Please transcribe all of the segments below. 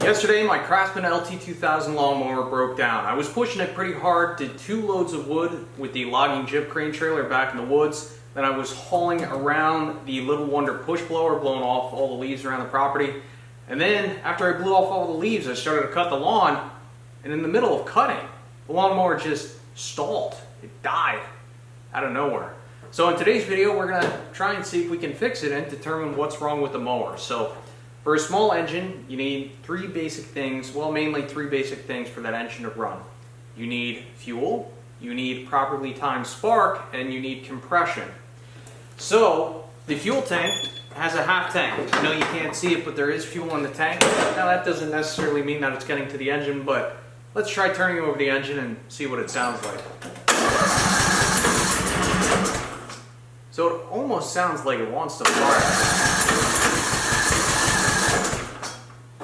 Yesterday, my Craftsman LT2000 lawnmower broke down. I was pushing it pretty hard, did 2 loads of wood with the logging jib crane trailer back in the woods. Then I was hauling around the Little Wonder push blower, blowing off all the leaves around the property. And then, after I blew off all the leaves, I started to cut the lawn. And in the middle of cutting, the lawnmower just stalled. It died out of nowhere. So in today's video, we're gonna try and see if we can fix it and determine what's wrong with the mower. So for a small engine, you need 3 basic things, well, mainly 3 basic things for that engine to run. You need fuel, you need properly timed spark, and you need compression. So the fuel tank has a half tank. I know you can't see it, but there is fuel in the tank. Now that doesn't necessarily mean that it's getting to the engine, but let's try turning over the engine and see what it sounds like. So it almost sounds like it wants to fire.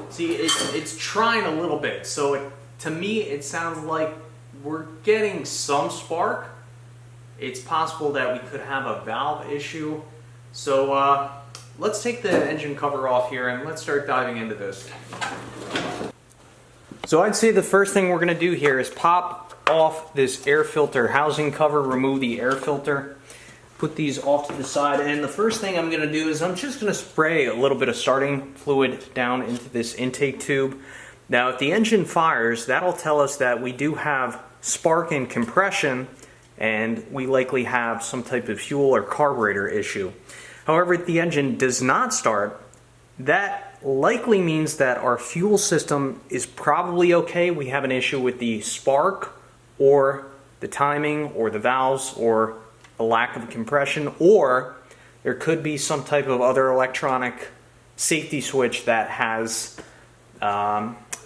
See, it's trying a little bit, so to me it sounds like we're getting some spark. It's possible that we could have a valve issue. So let's take the engine cover off here and let's start diving into this. So I'd say the first thing we're going to do here is pop off this air filter housing cover, remove the air filter. Put these off to the side, and the first thing I'm going to do is I'm just going to spray a little bit of starting fluid down into this intake tube. Now if the engine fires, that'll tell us that we do have spark and compression, and we likely have some type of fuel or carburetor issue. However, if the engine does not start, that likely means that our fuel system is probably okay. We have an issue with the spark or the timing or the valves or a lack of compression, or there could be some type of other electronic safety switch that has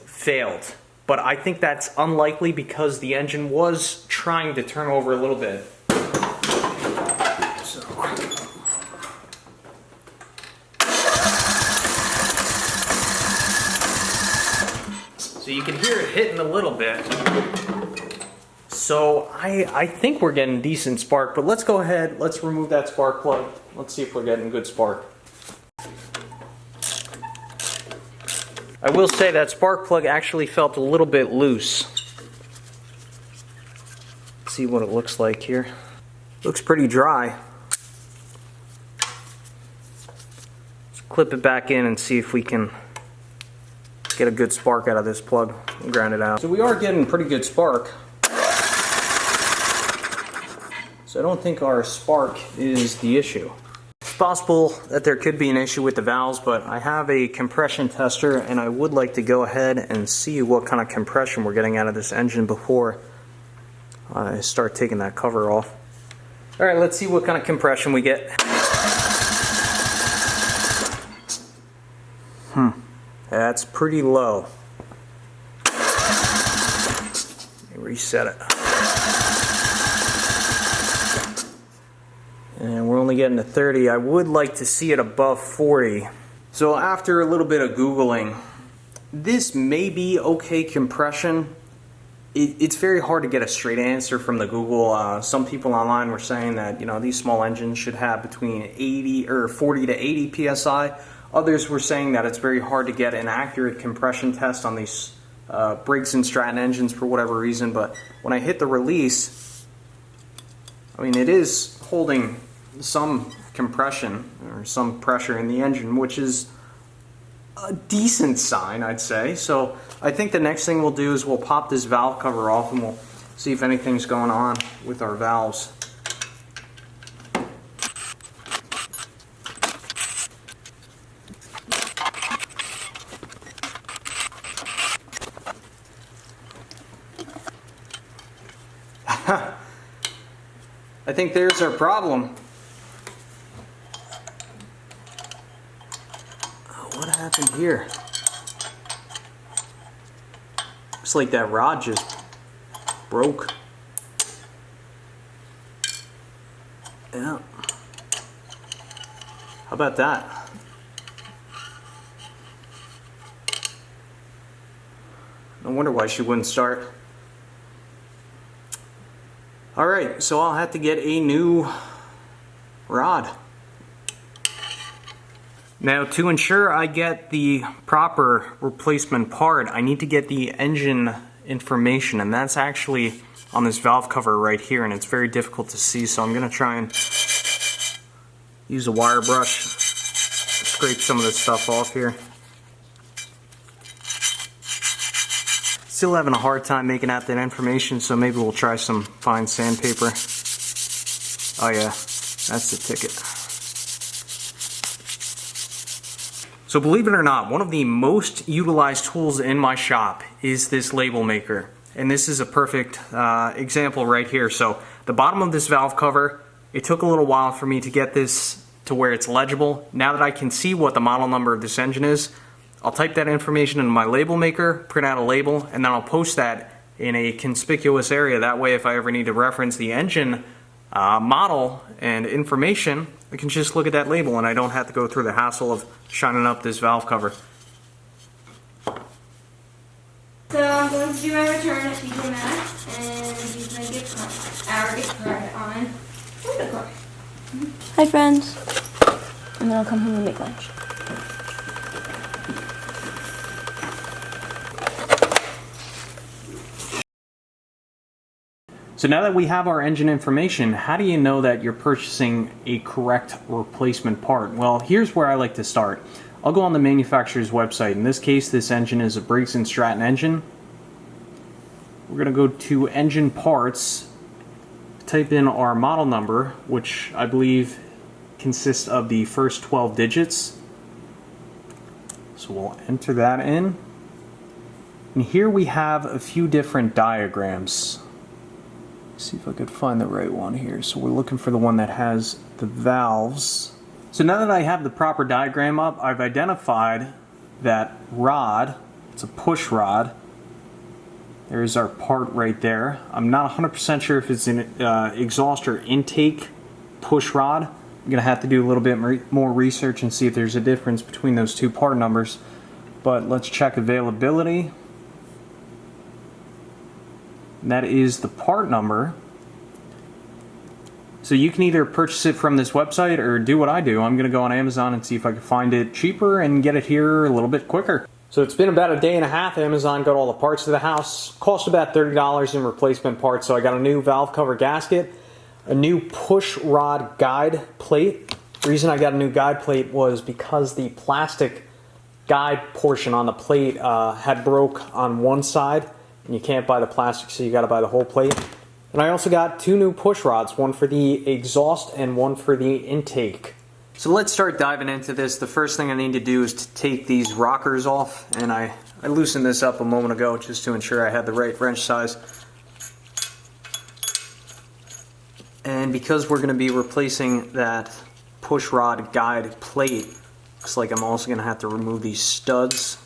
failed. But I think that's unlikely because the engine was trying to turn over a little bit. So you can hear it hitting a little bit. So I think we're getting decent spark, but let's go ahead, let's remove that spark plug. Let's see if we're getting good spark. I will say that spark plug actually felt a little bit loose. Let's see what it looks like here. Looks pretty dry. Let's clip it back in and see if we can get a good spark out of this plug and ground it out. So we are getting pretty good spark. So I don't think our spark is the issue. It's possible that there could be an issue with the valves, but I have a compression tester and I would like to go ahead and see what kind of compression we're getting out of this engine before I start taking that cover off. Alright, let's see what kind of compression we get. That's pretty low. Let me reset it. And we're only getting to 30. I would like to see it above 40. So after a little bit of Googling, this may be okay compression. It's very hard to get a straight answer from the Google. Some people online were saying that, you know, these small engines should have between 40 to 80 psi. Others were saying that it's very hard to get an accurate compression test on these Briggs and Stratton engines for whatever reason. But when I hit the release, I mean, it is holding some compression or some pressure in the engine, which is a decent sign, I'd say. So I think the next thing we'll do is we'll pop this valve cover off and we'll see if anything's going on with our valves. I think there's our problem. Oh, what happened here? Looks like that rod just broke. Yeah. How about that? No wonder why she wouldn't start. Alright, so I'll have to get a new rod. Now, to ensure I get the proper replacement part, I need to get the engine information, and that's actually on this valve cover right here, and it's very difficult to see, so I'm going to try and use a wire brush, scrape some of this stuff off here. Still having a hard time making out that information, so maybe we'll try some fine sandpaper. Oh yeah, that's the ticket. So believe it or not, one of the most utilized tools in my shop is this label maker. And this is a perfect example right here. So the bottom of this valve cover, it took a little while for me to get this to where it's legible. Now that I can see what the model number of this engine is, I'll type that information into my label maker, print out a label, and then I'll post that in a conspicuous area. That way, if I ever need to reference the engine model and information, I can just look at that label and I don't have to go through the hassle of shining up this valve cover. So I'm going to do my return at TJ Maxx and use my gift card, our gift card on Soda Card. Hi friends. And then I'll come home and make lunch. So now that we have our engine information, how do you know that you're purchasing a correct replacement part? Well, here's where I like to start. I'll go on the manufacturer's website. In this case, this engine is a Briggs and Stratton engine. We're going to go to engine parts, type in our model number, which I believe consists of the first 12 digits. So we'll enter that in. And here we have a few different diagrams. See if I could find the right one here. So we're looking for the one that has the valves. So now that I have the proper diagram up, I've identified that rod. It's a push rod. There's our part right there. I'm not 100% sure if it's an exhaust or intake push rod. I'm going to have to do a little bit more research and see if there's a difference between those two part numbers. But let's check availability. That is the part number. So you can either purchase it from this website or do what I do. I'm going to go on Amazon and see if I can find it cheaper and get it here a little bit quicker. So it's been about a day and a half. Amazon got all the parts to the house. Cost about $30 in replacement parts. So I got a new valve cover gasket, a new push rod guide plate. The reason I got a new guide plate was because the plastic guide portion on the plate had broke on one side. And you can't buy the plastic, so you got to buy the whole plate. And I also got two new push rods, one for the exhaust and one for the intake. So let's start diving into this. The first thing I need to do is to take these rockers off, and I loosened this up a moment ago just to ensure I had the right wrench size. And because we're going to be replacing that push rod guide plate, looks like I'm also going to have to remove these studs.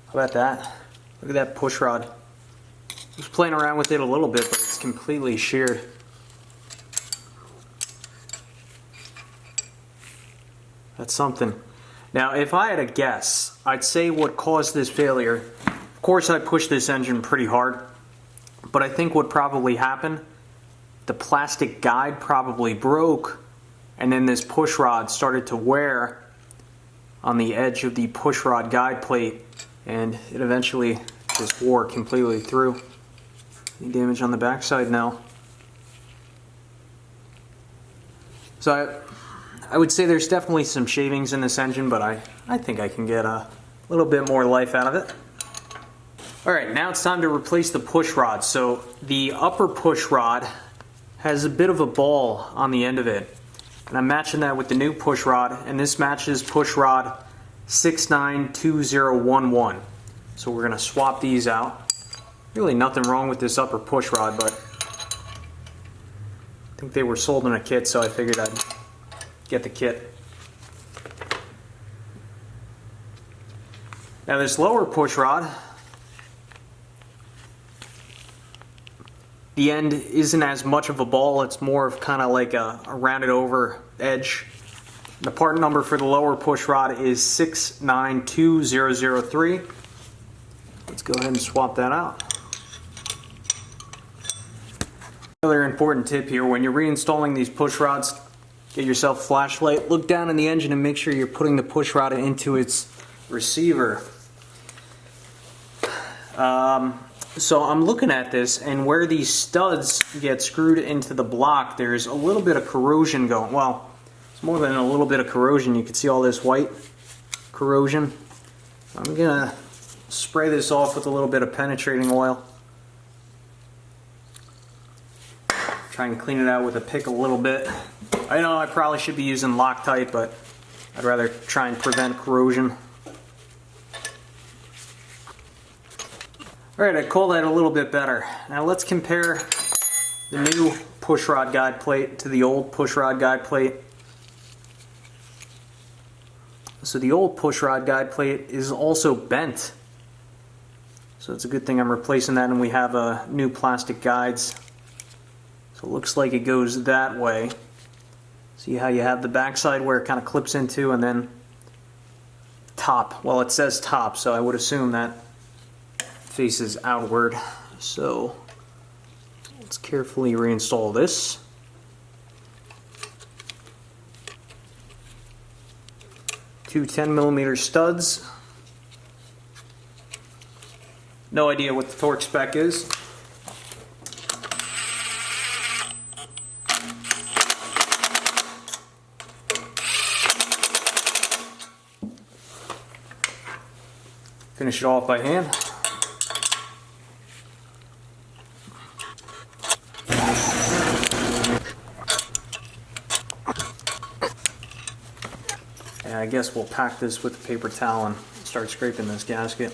How about that? Look at that push rod. I was playing around with it a little bit, but it's completely sheared. That's something. Now, if I had a guess, I'd say what caused this failure, of course I pushed this engine pretty hard, but I think what probably happened, the plastic guide probably broke, and then this push rod started to wear on the edge of the push rod guide plate, and it eventually just wore completely through. Any damage on the backside now. So I would say there's definitely some shavings in this engine, but I think I can get a little bit more life out of it. Alright, now it's time to replace the push rod. So the upper push rod has a bit of a ball on the end of it. And I'm matching that with the new push rod, and this matches push rod 692011. So we're going to swap these out. Really nothing wrong with this upper push rod, but I think they were sold in a kit, so I figured I'd get the kit. Now this lower push rod, the end isn't as much of a ball, it's more of kind of like a rounded over edge. The part number for the lower push rod is 692003. Let's go ahead and swap that out. Another important tip here, when you're reinstalling these push rods, get yourself a flashlight, look down in the engine and make sure you're putting the push rod into its receiver. So I'm looking at this, and where these studs get screwed into the block, there's a little bit of corrosion going. Well, it's more than a little bit of corrosion. You can see all this white corrosion. I'm gonna spray this off with a little bit of penetrating oil. Try and clean it out with a pick a little bit. I know I probably should be using Loctite, but I'd rather try and prevent corrosion. Alright, I call that a little bit better. Now let's compare the new pushrod guide plate to the old pushrod guide plate. So the old pushrod guide plate is also bent. So it's a good thing I'm replacing that, and we have new plastic guides. So it looks like it goes that way. See how you have the backside where it kind of clips into, and then top. Well, it says top, so I would assume that faces outward. So let's carefully reinstall this. Two 10mm studs. No idea what the torque spec is. Finish it off by hand. And I guess we'll pack this with a paper towel and start scraping this gasket.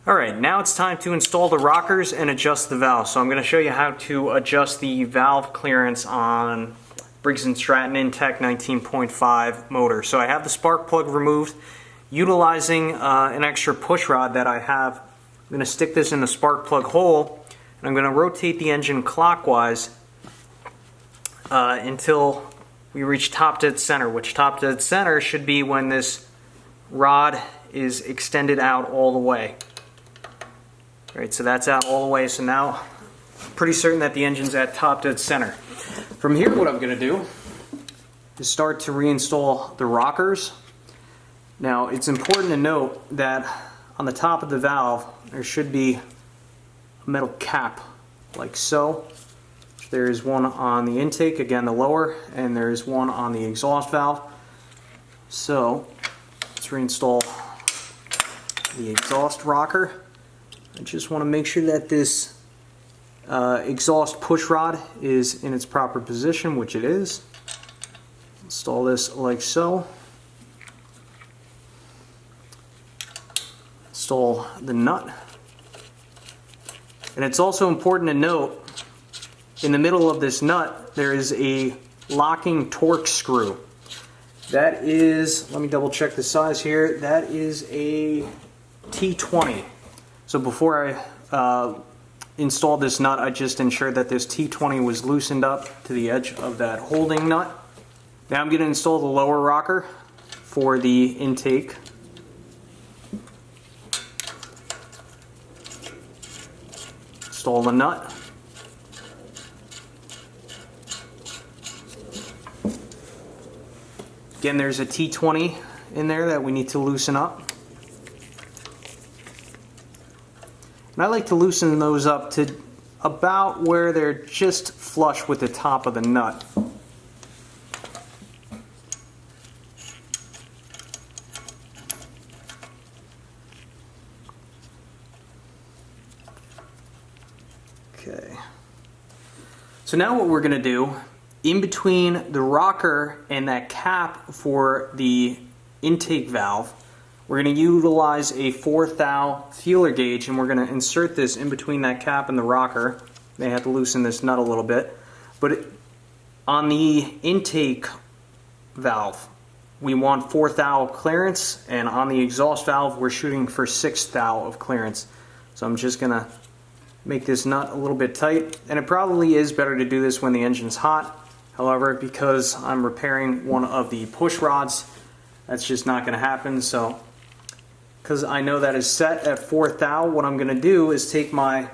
Alright, now it's time to install the rockers and adjust the valve. So I'm going to show you how to adjust the valve clearance on Briggs and Stratton Intech 19.5 motor. So I have the spark plug removed. Utilizing an extra push rod that I have, I'm going to stick this in the spark plug hole, and I'm going to rotate the engine clockwise until we reach top dead center, which top dead center should be when this rod is extended out all the way. Alright, so that's out all the way, so now I'm pretty certain that the engine's at top dead center. From here, what I'm going to do is start to reinstall the rockers. Now, it's important to note that on the top of the valve, there should be a metal cap, like so. There is one on the intake, again the lower, and there is one on the exhaust valve. So, let's reinstall the exhaust rocker. I just want to make sure that this exhaust push rod is in its proper position, which it is. Install this like so. Install the nut. And it's also important to note, in the middle of this nut, there is a locking torque screw. That is, let me double check the size here, that is a T20. So before I installed this nut, I just ensured that this T20 was loosened up to the edge of that holding nut. Now I'm going to install the lower rocker for the intake. Install the nut. Again, there's a T20 in there that we need to loosen up. And I like to loosen those up to about where they're just flush with the top of the nut. Okay. So now what we're going to do, in between the rocker and that cap for the intake valve, we're going to utilize a 4th thou feeler gauge, and we're going to insert this in between that cap and the rocker. May have to loosen this nut a little bit. But on the intake valve, we want 4th thou clearance, and on the exhaust valve we're shooting for 6th thou of clearance. So I'm just going to make this nut a little bit tight, and it probably is better to do this when the engine's hot. However, because I'm repairing one of the push rods, that's just not going to happen. So because I know that is set at 4th thou, what I'm going to do is take my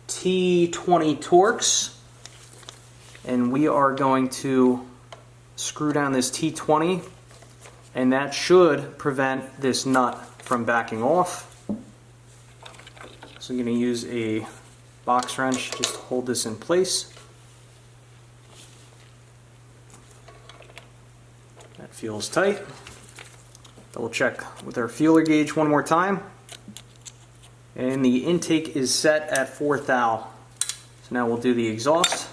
T20 Torx, and we are going to screw down this T20, and that should prevent this nut from backing off. So I'm going to use a box wrench just to hold this in place. That feels tight. Double check with our feeler gauge one more time. And the intake is set at 4th thou. So now we'll do the exhaust.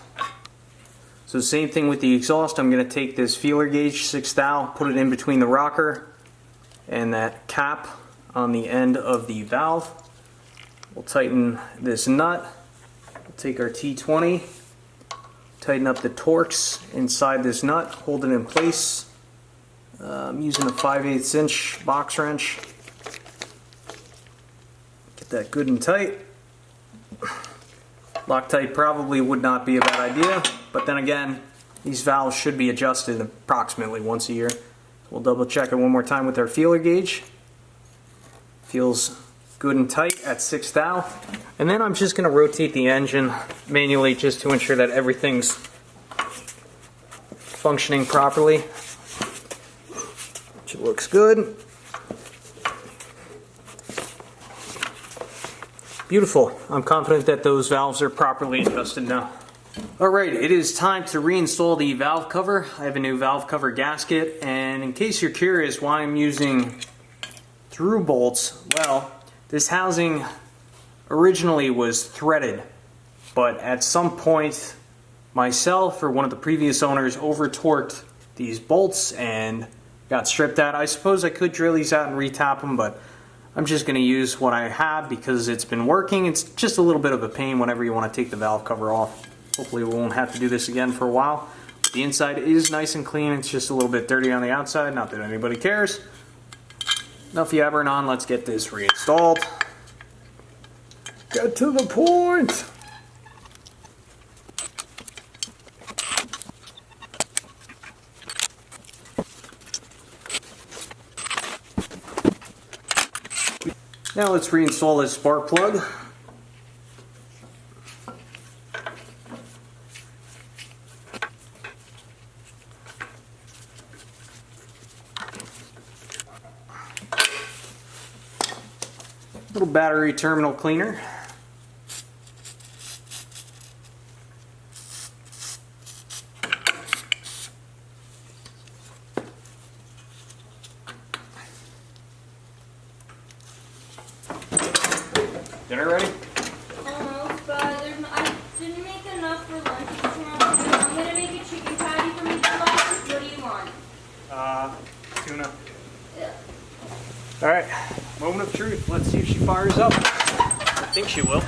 So same thing with the exhaust. I'm going to take this feeler gauge, 6th thou, put it in between the rocker and that cap on the end of the valve. We'll tighten this nut. We'll take our T20, tighten up the Torx inside this nut, hold it in place. I'm using a 5/8 inch box wrench. Get that good and tight. Loctite probably would not be a bad idea, but then again, these valves should be adjusted approximately once a year. We'll double check it one more time with our feeler gauge. Feels good and tight at 6th thou. And then I'm just going to rotate the engine manually just to ensure that everything's functioning properly. Which looks good. Beautiful. I'm confident that those valves are properly adjusted now. Alright, it is time to reinstall the valve cover. I have a new valve cover gasket, and in case you're curious why I'm using through bolts, well, this housing originally was threaded, but at some point myself or one of the previous owners over torqued these bolts and got stripped out. I suppose I could drill these out and retap them, but I'm just going to use what I have because it's been working. It's just a little bit of a pain whenever you want to take the valve cover off. Hopefully we won't have to do this again for a while. The inside is nice and clean. It's just a little bit dirty on the outside. Not that anybody cares. Enough yabbering on. Let's get this reinstalled. Get to the point. Now let's reinstall this spark plug. Little battery terminal cleaner. Dinner ready? Almost, but I didn't make enough for lunch tomorrow. I'm gonna make a chicken patty for me for lunch. What do you want? Tuna. Yeah. Alright, moment of truth. Let's see if she fires up. I think she will.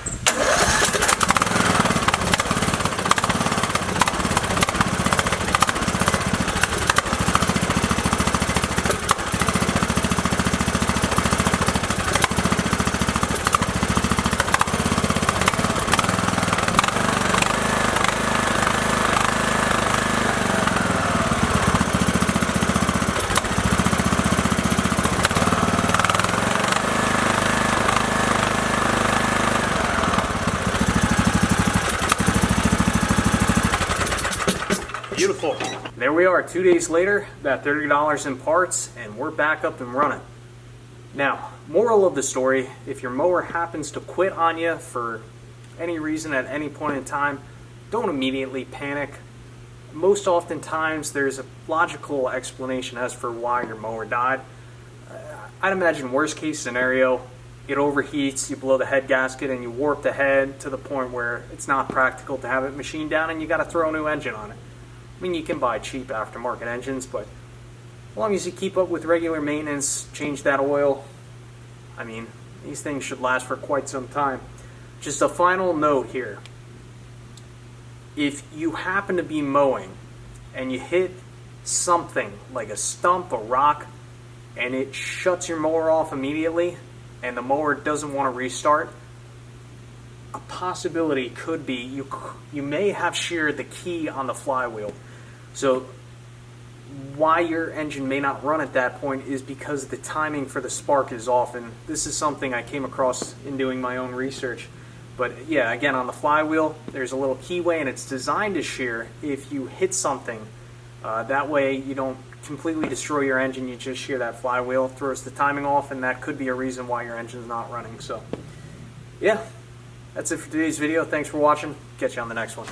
Beautiful. There we are, 2 days later, about $30 in parts, and we're back up and running. Now, moral of the story, if your mower happens to quit on you for any reason at any point in time, don't immediately panic. Most oftentimes, there's a logical explanation as for why your mower died. I'd imagine worst case scenario, it overheats, you blow the head gasket, and you warp the head to the point where it's not practical to have it machined down, and you got to throw a new engine on it. I mean, you can buy cheap aftermarket engines, but as long as you keep up with regular maintenance, change that oil, I mean, these things should last for quite some time. Just a final note here. If you happen to be mowing and you hit something like a stump, a rock, and it shuts your mower off immediately and the mower doesn't want to restart, a possibility could be you may have sheared the key on the flywheel. So why your engine may not run at that point is because the timing for the spark is off, and this is something I came across in doing my own research. But yeah, again, on the flywheel, there's a little keyway, and it's designed to shear if you hit something. That way you don't completely destroy your engine, you just shear that flywheel, throws the timing off, and that could be a reason why your engine's not running. So yeah, that's it for today's video. Thanks for watching. Catch you on the next one.